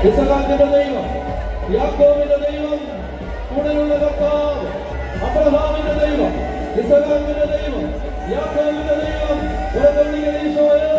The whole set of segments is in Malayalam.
ഇസ്ഹാക്കിന്റെ ദൈവം, യാക്കോബിന്റെ ദൈവം, കൂടെയുള്ള കർത്താവ്, അബ്രഹാമിന്റെ ദൈവം, ഇസ്ഹാക്കിന്റെ ദൈവം, യാക്കോബിന്റെ ദൈവം, ഉറങ്ങുന്ന ഈശോയെ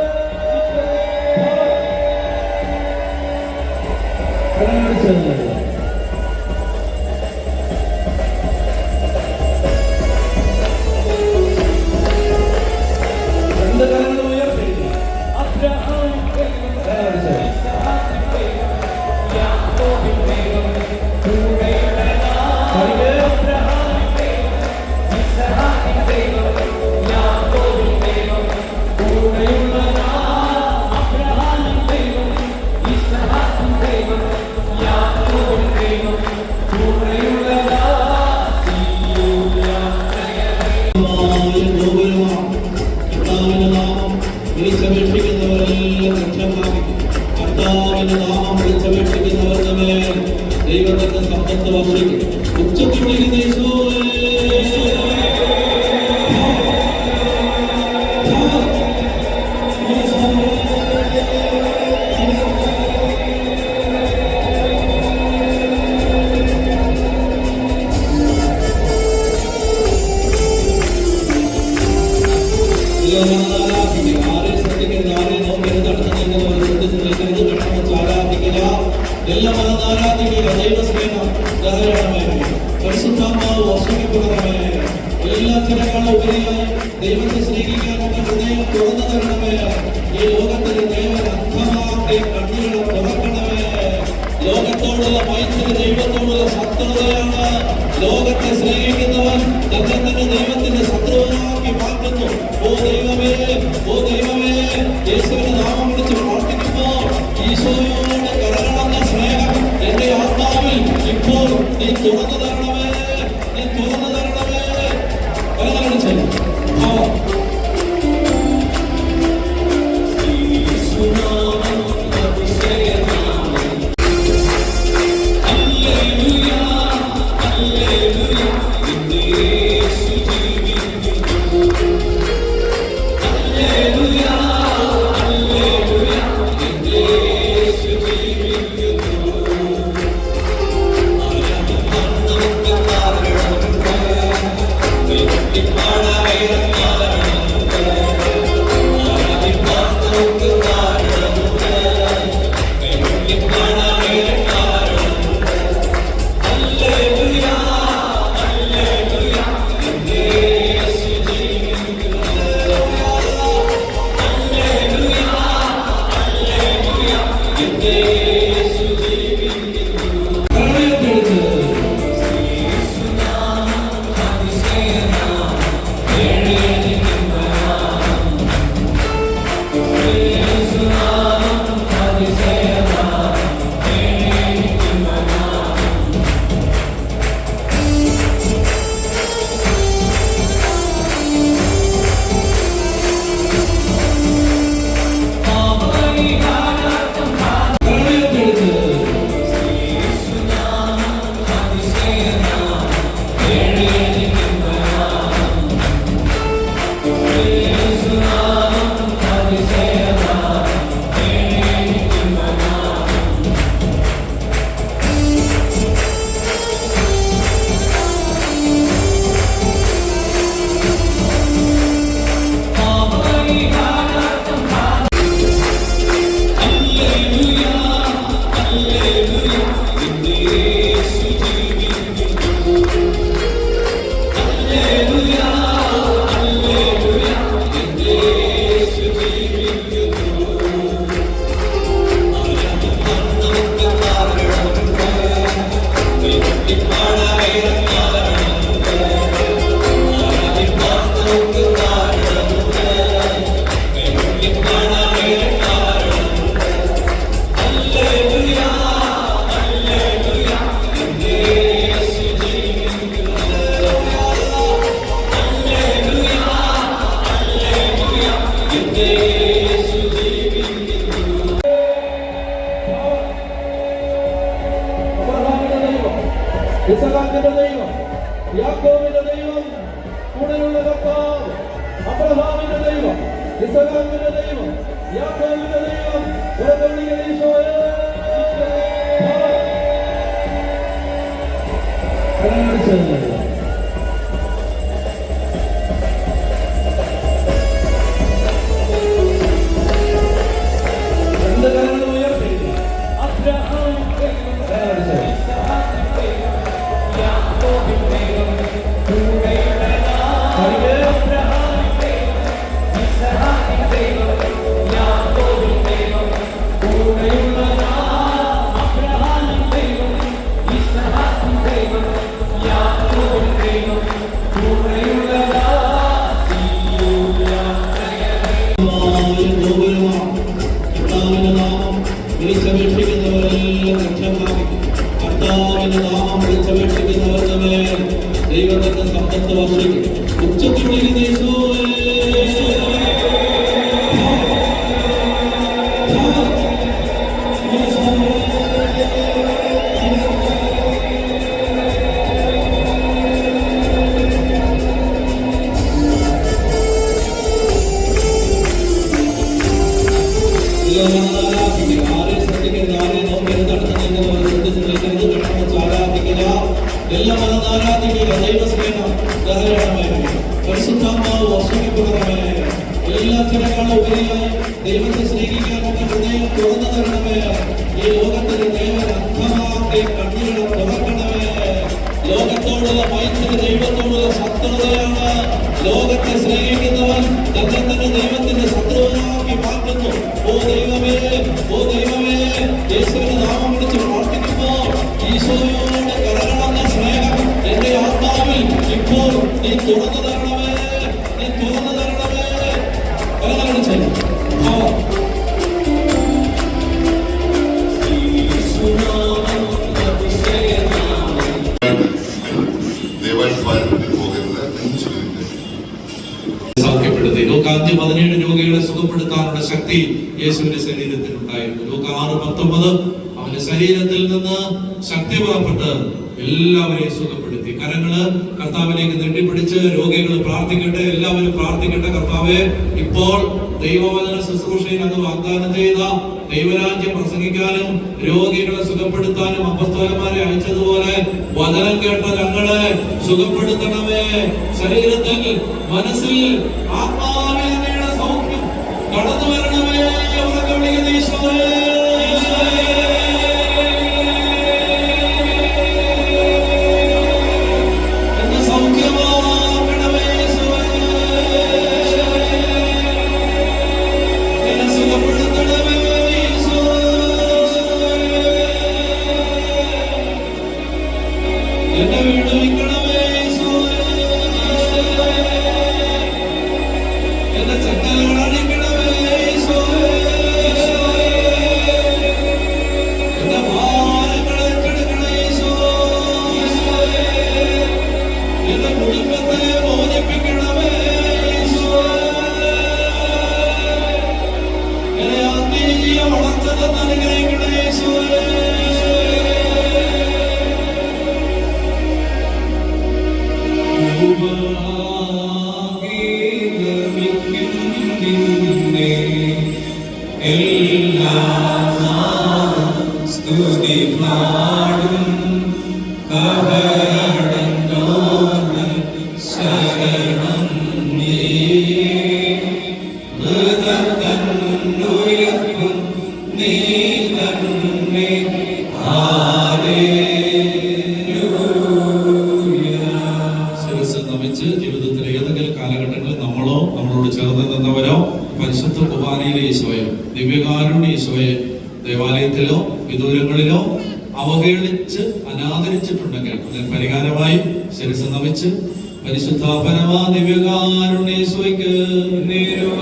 ദൈവത്തിന്റെ സമ്പത്ത് വർഷിക്കും. ഉച്ചത്തിൽ വിളിക്കുന്ന എല്ലാ മതനാരാധികയിലെ ദൈവസ്നേഹം ധാരാളമായി പരിശുദ്ധാത്മാവ് വർഷിക്കപ്പെടണമേ. എല്ലാത്തിനേക്കാളും ഉപരിയായി ദൈവത്തെ സ്നേഹിക്കാനുള്ള ഹൃദയം തുറന്നു തരണമേ. ഈ ലോകത്തിന് ദൈവം അന്ധമാക്കിയ കണ്ണുകളെ തുറക്കണമേ. ലോകത്തോടുള്ള മൈത്രി ദൈവത്തോടുള്ള ശത്രുതയാണ്. ലോകത്തെ സ്നേഹിക്കുന്നവൻ തന്നെ തന്നെ ദൈവത്തിന്റെ ശത്രുവാക്കി മാറ്റുന്നു. ഓ ദൈവമേ, ഓ ദൈവമേ, യേശുവിന്റെ നാമം വിളിച്ച് പ്രാർത്ഥിക്കുമ്പോൾ ഈശോയോട് കരകടന്ന സ്നേഹം എന്റെ ആത്മാവിൽ ഇപ്പോൾ നീ തുറന്നു തരണമേ, നീ തുറന്നു തരണമേ. കരകളടിച്ച് Esa യിസ്ഹാക്കിന്റെ ദൈവം, യാക്കോബിന്റെ ദൈവം, കൂടെയുള്ള കർത്താവ്, അബ്രഹാമിന്റെ ദൈവം, യിസ്ഹാക്കിന്റെ ദൈവം, യാക്കോബിന്റെ ദൈവം, ഈശോയെ ദൈവത്തിന്റെ സമ്പത്ത് വർഷിക്കും. ഉച്ചത്തിൽ വിളിക്കുന്ന എല്ലാ മതനാരാധിക്കുക ദൈവസ്നേഹ ധാരാളമേ, പരിശുദ്ധാത്മാവ് വർഷിക്കപ്പെടണമേ. എല്ലാ ജനങ്ങളും ഉപരിയായി ദൈവത്തെ സ്നേഹിക്കാനുള്ള ഹൃദയം തുറന്നു തരണമേ. ഈ ലോകത്തിന്റെ ദൈവം അന്ധമാക്കിയ കണ്ണുകളെ തുറക്കണമേ. ലോകത്തോടുള്ള മൈത്രി ദൈവത്തോടുള്ള ശത്രുതയാണ്. ലോകത്തെ സ്നേഹിക്കുന്നവൻ തന്നെ തന്നെ ദൈവത്തിന്റെ ശത്രുവാക്കി മാറ്റുന്നു. ഓ ദൈവമേ, ഓ ദൈവമേ, യേശുവിന്റെ നാമം വിളിച്ച് പ്രാർത്ഥിക്കുമ്പോൾ ഈശോയോട് കരകടന്ന സ്നേഹം എന്റെ ആത്മാവിൽ ഇപ്പോൾ നീ തുറന്നു തരണമേ, നീ തുറന്നു തരണമേ. കരകടന്ന് ചെയ്യും സൗഖ്യപ്പെടുത്തി. ലൂക്കാ 5:17 രോഗികളെ സുഖപ്പെടുത്താനുള്ള ശക്തി യേശുവിന്റെ ശരീരത്തിൽ ഉണ്ടായിരുന്നു. ലൂക്കാ 6:19 അവന്റെ ശരീരത്തിൽ നിന്ന് ശക്തി പുറപ്പെട്ട് എല്ലാവരെയും സുഖപ്പെടുത്തി. കരങ്ങള് കർത്താവിലേക്ക് നെട്ടിപ്പിടിച്ച് രോഗികൾ പ്രാർത്ഥിക്കട്ടെ. എല്ലാവരും പ്രാർത്ഥിക്കട്ടെ. കർത്താവെ, ഇപ്പോൾ ദൈവവചന ശുശ്രൂഷയിൽ അങ്ങ് വാഗ്ദാനം ചെയ്ത ദൈവരാജ്യം പ്രസംഗിക്കാനും രോഗികളെ സുഖപ്പെടുത്താനും അപ്പസ്തോലന്മാരെ അയച്ചതുപോലെ വചനം കേട്ട ഞങ്ങളെ സുഖപ്പെടുത്തണമേ. ശരീരത്തിൽ, മനസ്സിൽ, ആത്മാവിൽ അങ്ങയുടെ സൗഖ്യം കടന്നു വരണമേ. ഉറക്കെ വിളിക്കുന്ന ഈശോയെ, എന്നെ വിടുവിക്കണമേ ഈശോയെ, എന്റെ ചങ്ങലകൾ അഴിക്കണമേ ഈശോയെ, എന്റെ ഭാരങ്ങൾ ഏറ്റെടുക്കണേ ഈശോയെ, എന്റെ കുടുംബത്തെ മോചിപ്പിക്കണമേ ഈശോയെ, എന്നെ ആത്മീയ വളർച്ച തന്ന് അനുഗ്രഹിക്കണേ ഈശോയെ. സ്തുതി പാടും ശരണം നീർക്കും നീ തന്നെ. ജീവിതത്തിലെ ഏതെങ്കിലും കാലഘട്ടങ്ങളിൽ നമ്മളോട് ചേർന്ന് നിന്നവരോ പരിശുദ്ധ കുർബാനയിലെ ഈശോയെ, ദിവ്യകാരുണ്യ ഈശോയെ ദേവാലയത്തിലോ വിദൂരങ്ങളിലോ അവഹേളിച്ച് അനാദരിച്ചിട്ടുണ്ടെങ്കിൽ അതിന് പരിഹാരമായി ശിരസ്സ് നമിച്ച് പരിശുദ്ധ പരമാ ദിവ്യകാരുണ്യ ഈശോയ്ക്ക്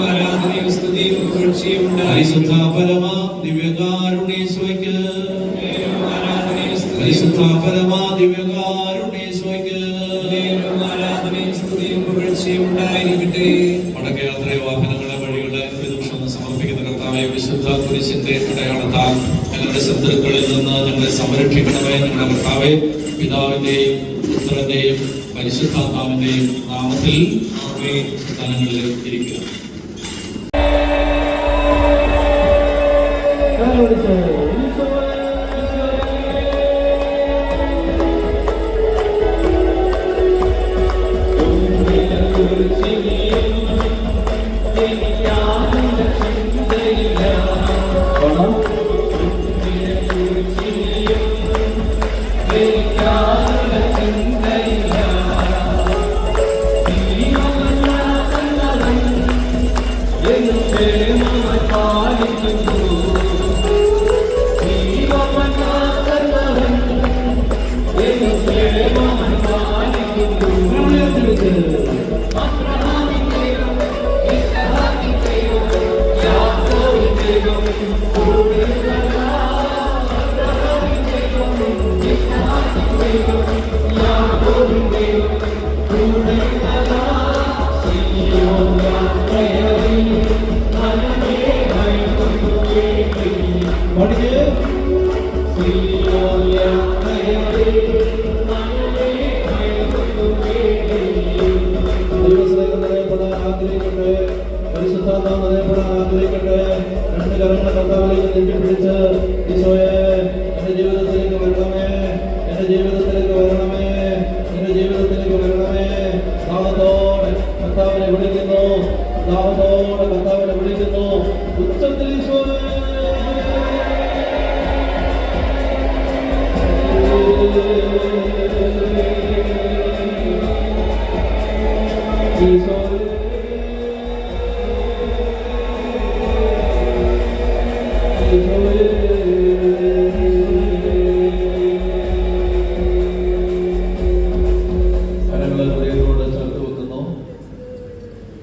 ആരാധനയും സ്തുതിയും പുകഴ്ചയും പരിശുദ്ധ പരമാ ദിവ്യകാരുണ്യ ഈശോയ്ക്ക് പരിശുദ്ധ പരമാ ദിവ്യകാരുണ്യ ഈശോയ്ക്ക് ആരാധനയും സ്തുതിയും പുകഴ്ചയും ഉണ്ടായിരിക്കട്ടെ. വടക്കേ യാത്രയെ വാഹനങ്ങളെ വഴികളെ സമർപ്പിക്കുന്ന കർത്താവ് കർത്താവെ വിശുദ്ധ കുരിശിന്റെ അടയാളത്താൽ ഞങ്ങളുടെ ശത്രുക്കളിൽ നിന്ന് ഞങ്ങളെ സംരക്ഷിക്കണമേ. ഞങ്ങളുടെ കർത്താവെ പിതാവിന്റെയും പുത്രന്റെയും പരിശുദ്ധാത്മാവിന്റെയും നാമത്തിൽ സ്ഥലങ്ങളിൽ ഇരിക്കുക.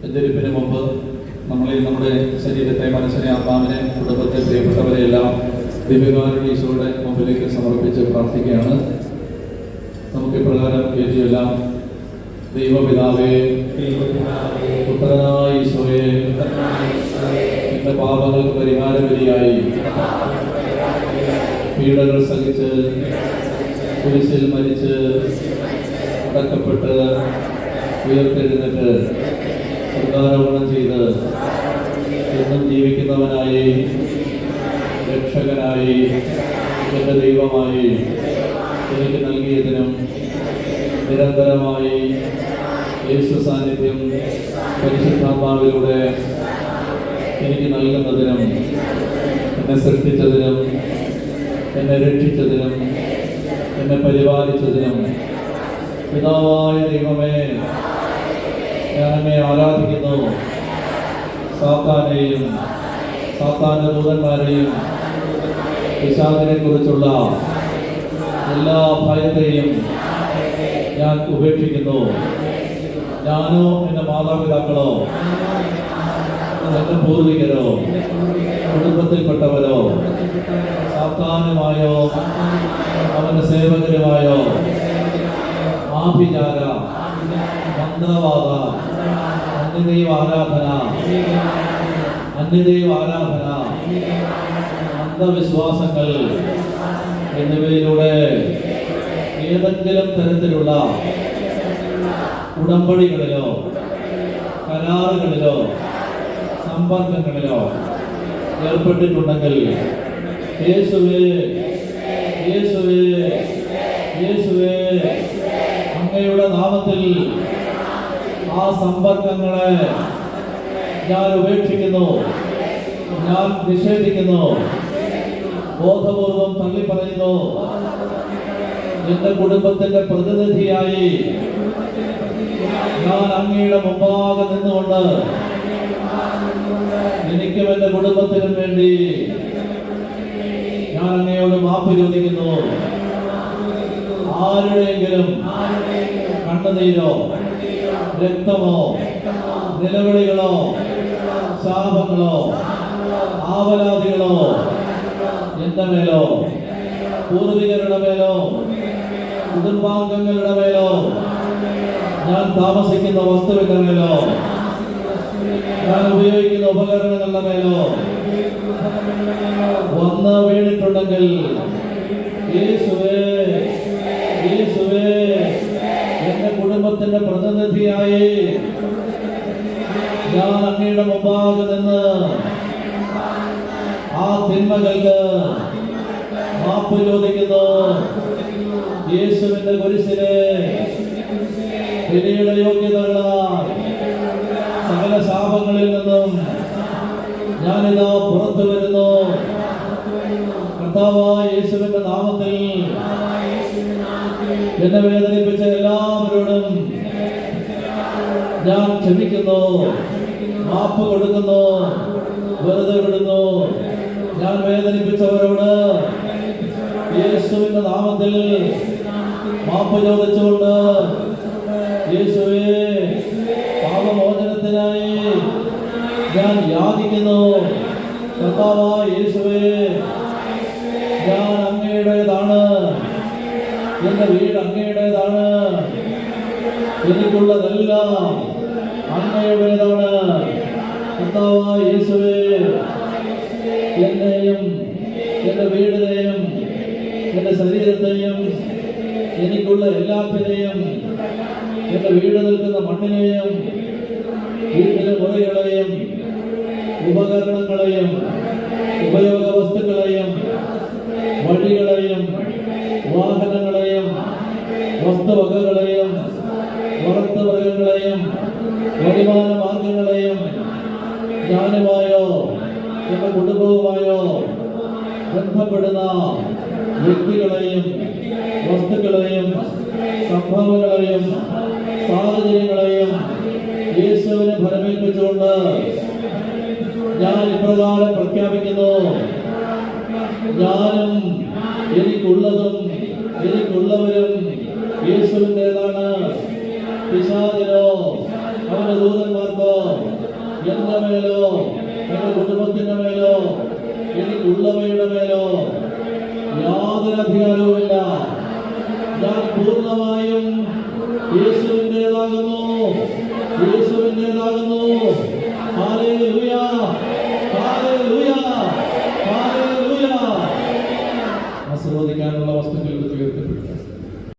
എതിരിപ്പിന് മുമ്പ് നമ്മളെ നമ്മുടെ ശരീരത്തെ, മനസ്സിനെ, ആത്മാവിനെ, കുടുംബത്തെ, പ്രിയപ്പെട്ടവരെയെല്ലാം ദിവ്യകാരുണ്യ ഈശോയുടെ മുമ്പിലേക്ക് സമർപ്പിച്ച് പ്രാർത്ഥിക്കുകയാണ്. നമുക്ക് ഇപ്രകാരം എല്ലാം ദൈവപിതാവേ, പുത്രനായ ഈശോയെ, എന്റെ പാപങ്ങൾക്ക് പരിഹാരബലിയായി പീഡകൾ സഹിച്ച് കുരിശിൽ മരിച്ച് അടക്കപ്പെട്ട് ഉയർത്തെഴുന്നേറ്റ് സ്വർഗ്ഗാരോഹണം ചെയ്ത് എന്നും ജീവിക്കുന്നവനായി, രക്ഷകനായി, എൻ്റെ ദൈവമായി എനിക്ക് നൽകിയതിനും നിരന്തരമായി യേശു സാന്നിധ്യം പരിശുദ്ധാത്മാവിലൂടെ എനിക്ക് നൽകുന്നതിനും എന്നെ സൃഷ്ടിച്ചതിനും എന്നെ രക്ഷിച്ചതിനും എന്നെ പരിപാലിച്ചതിനും പിതാവായ ദൈവമേ, ഞാൻ എന്നെ ആരാധിക്കുന്നു. സാത്താനെയും സാത്താന്റെ ദൂതന്മാരെയും പിശാചിനെ കുറിച്ചുള്ള എല്ലാ ഭയത്തെയും ഞാൻ ഉപേക്ഷിക്കുന്നു. ഞാനോ എൻ്റെ മാതാപിതാക്കളോ എൻ്റെ പൂർവികരോ കുടുംബത്തിൽപ്പെട്ടവരോ സാത്താനുമായോ അവൻ്റെ സേവകരുമായോ ആഭിചാര, മന്ത്രവാദ, അന്യദൈവ ആരാധന, അന്ധവിശ്വാസങ്ങൾ എന്നിവയിലൂടെ ഏതെങ്കിലും തരത്തിലുള്ള ഉടമ്പടികളിലോ കരാറുകളിലോ സമ്പർക്കങ്ങളിലോ ഏർപ്പെട്ടിട്ടുണ്ടെങ്കിൽ യേശുവേ, യേശുവേ, യേശുവേ, അങ്ങയുടെ നാമത്തിൽ ആ സമ്പർക്കങ്ങളെ ഞാൻ ഉപേക്ഷിക്കുന്നു, ഞാൻ നിഷേധിക്കുന്നു, ബോധപൂർവം തള്ളിപ്പറയുന്നു. എന്റെ കുടുംബത്തിന്റെ പ്രതിനിധിയായി ഞാൻ അങ്ങയുടെ മുമ്പാകെ നിന്നുകൊണ്ട് എനിക്കും എന്റെ കുടുംബത്തിനും വേണ്ടി ഞാൻ അങ്ങയോട് മാപ്പ് ചോദിക്കുന്നു. ആരുടെയെങ്കിലും കണ്ണുനീരോ രക്തമോ നിലവിളികളോ ശാപങ്ങളോ ആവലാതികളോ എന്റെ മേലോ പൂർവികരുടെ മേലോ കുടുംബാംഗങ്ങളുടെ മേലോ ഞാൻ താമസിക്കുന്ന വസ്തുവിന്റെ മേലോ ഞാൻ ഉപയോഗിക്കുന്ന ഉപകരണങ്ങളുടെ മേലോ വന്ന് വീണിട്ടുണ്ടെങ്കിൽ യേശുവേ യേശുവേ എന്റെ കുടുംബത്തിന്റെ പ്രതിനിധിയായി ഞാൻ അങ്ങയുടെ മുമ്പാകെ നിന്ന് ആ തിന്മകൾക്ക് മാപ്പ് ചോദിക്കുന്നു. യേശുവിന്റെ കുരിശിലെ വിധിയുടെ യോഗ്യതകളാൽ സകല ശാപങ്ങളിൽ നിന്നും ഞാനിതാ പുറത്തു വരുന്നു. കർത്താവായ യേശുവിന്റെ നാമത്തിൽ എന്നെ വേദനിപ്പിച്ച എല്ലാവരോടും ഞാൻ ക്ഷമിക്കുന്നു, മാപ്പ് കൊടുക്കുന്നു, വെറുതെ വിടുന്നു. ഞാൻ വേദനിപ്പിച്ചവരോട് യേശുവിന്റെ നാമത്തിൽ മാപ്പ് ചോദിച്ചുകൊണ്ട് യേശുവേ പാപമോചനത്തിനായി ഞാൻ യാചിക്കുന്നു. കർത്താവായ യേശുവേ ഞാൻ അങ്ങയുടേതാണ്, എന്റെ വീട് അങ്ങയുടേതാണ്, എനിക്കുള്ളതെല്ലാം അങ്ങയുടേതാണ്. കർത്താവായ യേശുവേ എന്നെയും എന്റെ വീടിനെയും എന്റെ ശരീരത്തെയും എനിക്കുള്ള എല്ലാത്തിനെയും എന്റെ വീട് നിൽക്കുന്ന മണ്ണിനെയും വീട്ടിലെ മുറികളെയും ഉപകരണങ്ങളെയും ഉപയോഗ വസ്തുക്കളെയും വഴികളെയും വാഹനങ്ങളെയും വസ്തുവകകളെയും വളർത്തുമൃഗങ്ങളെയും വരുമാന മാർഗങ്ങളെയും ഞാനുമായോ എന്റെ കുടുംബവുമായോ ബന്ധപ്പെടുന്ന വ്യക്തികളെയും വസ്തുക്കളെയും സംഭവങ്ങളെയും സാഹചര്യങ്ങളെയും യേശുവിനെ ഫലമേൽപ്പിച്ചുകൊണ്ട് ഞാൻ ഇപ്രകാരം പ്രഖ്യാപിക്കുന്നു. ഞാനും എനിക്കുള്ളതും എനിക്കുള്ളവരും യേശുവിൻ്റെതാണ്. പിശാചിനോ അവന്റെ ദൂതന്മാർക്കോ എന്റെ മേലോ എന്റെ കുടുംബത്തിന്റെ മേലോ എനിക്കുള്ളവയുടെ മേലോ യാതൊരു അധികാരവുമില്ല. ഞാൻ പൂർണ്ണമായും യേശുവിൻ്റെതാകുന്നു.